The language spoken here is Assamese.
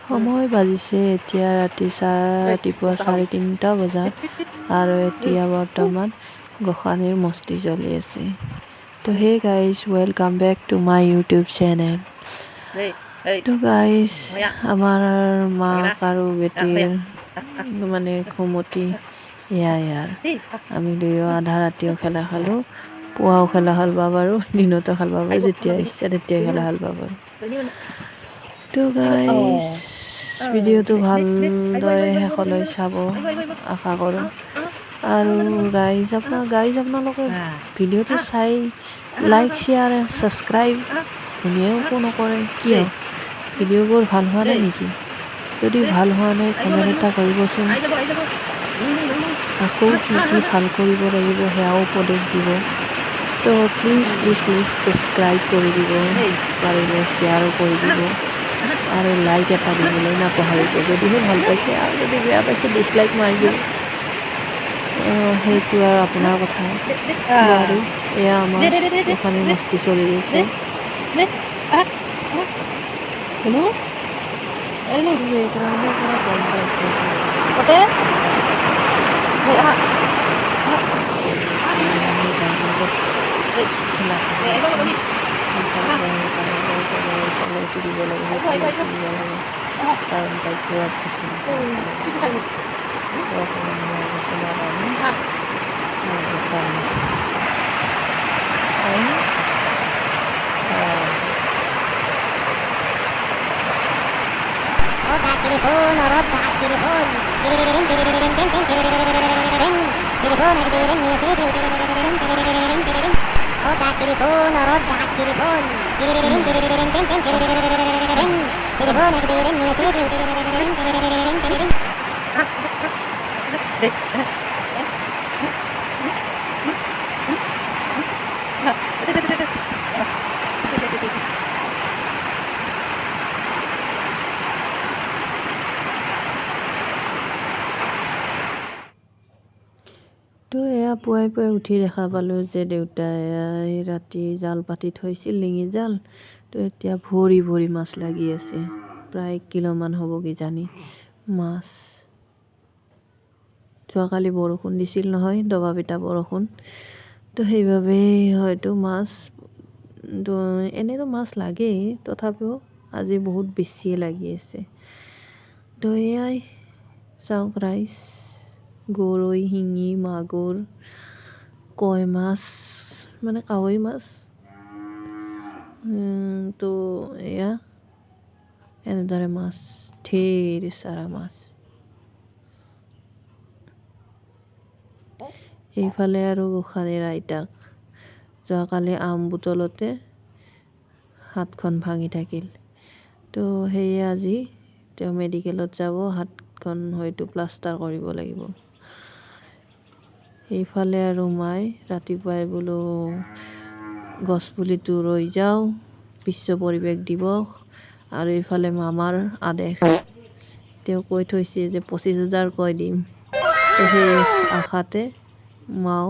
সময় বাজিছে এতিয়া ৰাতিপুৱা 3:30 বজাত আৰু এতিয়া বৰ্তমান গোসাঁনীৰ মস্তি চলি আছে। তো hey guys welcome back to my YouTube channel. তো গাইজ আমাৰ মাক আৰু বেটিৰ মানে ঘুমতি ইয়াৰ আমি দুয়ো আধা ৰাতিও খেলা খালোঁ, পুৱাও খেলা খেল পাব বাৰু, দিনতো খেল পাব বাৰু, যেতিয়া ইচ্ছা তেতিয়াই খেলা খেল পাব বাৰু। তো গাইজ ভিডিঅ'টো ভালদৰে শেষলৈ চাব আশা কৰোঁ। আৰু গাইজ আপোনালোকে ভিডিঅ'টো চাই লাইক শ্বেয়াৰ এণ্ড ছাবস্ক্ৰাইব শুনিয়েও একো নকৰে কিয়? ভিডিঅ'বোৰ ভাল হোৱা নাই নেকি? যদি ভাল হোৱা নাই কমেণ্ট এটা কৰিবচোন। আকৌ কি কি ভাল কৰিব লাগিব সেয়াও উপদেশ দিব। তো প্লিজ ছাবস্ক্ৰাইব কৰি দিব, পাৰিলে শ্বেয়াৰো কৰি দিব আৰু লাইক এটা দিবলৈ নাপাহৰিব। যদিহে ভাল পাইছে আৰু যদি বেয়া পাইছে ডিছলাইক মাৰি দিব, সেইটো আৰু আপোনাৰ কথা বাৰু। এয়া আমাৰ গোসাঁনীৰ মস্তি চলি আছে। বেকগ্ৰাউণ্ডৰ পৰা গম পাইছে দিব লাগে কাৰণ তাই ঘূৰাত رد على التليفون رد على التليفون تليفونك بيرن يا سيدي رد على التليفون رد على التليفون تليفونك بيرن يا سيدي তো এয়া পুৱাই উঠি দেখা পালোঁ যে দেউতাই ৰাতি জাল পাতি থৈছিল, লিঙি জাল। তো এতিয়া ভৰি মাছ লাগি আছে, প্ৰায় 1 কিলোমান হ'ব কিজানি মাছ। যোৱাকালি বৰষুণ দিছিল নহয়, দবা পিটা বৰষুণ, তো সেইবাবে হয়তো মাছ তো এনেতো মাছ লাগেই, তথাপিও আজি বহুত বেছিয়ে লাগি আছে। তো এয়াই চাওক ৰাইজ, গৰৈ, শিঙি, মাগুৰ, কই মাছ মানে কাৱৈ মাছ, তো এয়া এনেদৰে মাছ ঢেৰ চাৰা মাছ। এইফালে আৰু গোসাঁনীৰ আইতাক যোৱাকালি আম বুটলতে হাতখন ভাঙি থাকিল। তো সেয়ে আজি তেওঁ মেডিকেলত যাব, হাতখন হয়তো প্লাষ্টাৰ কৰিব লাগিব। এইফালে আৰু মাই ৰাতিপুৱাই বোলো গছপুলিটো ৰৈ যাওঁ, বিশ্ব পৰিৱেশ দিৱস। আৰু এইফালে মামাৰ আদেশ, তেওঁ কৈ থৈছে যে 25,000 কৈ দিম। তো সেই আশাতে মাও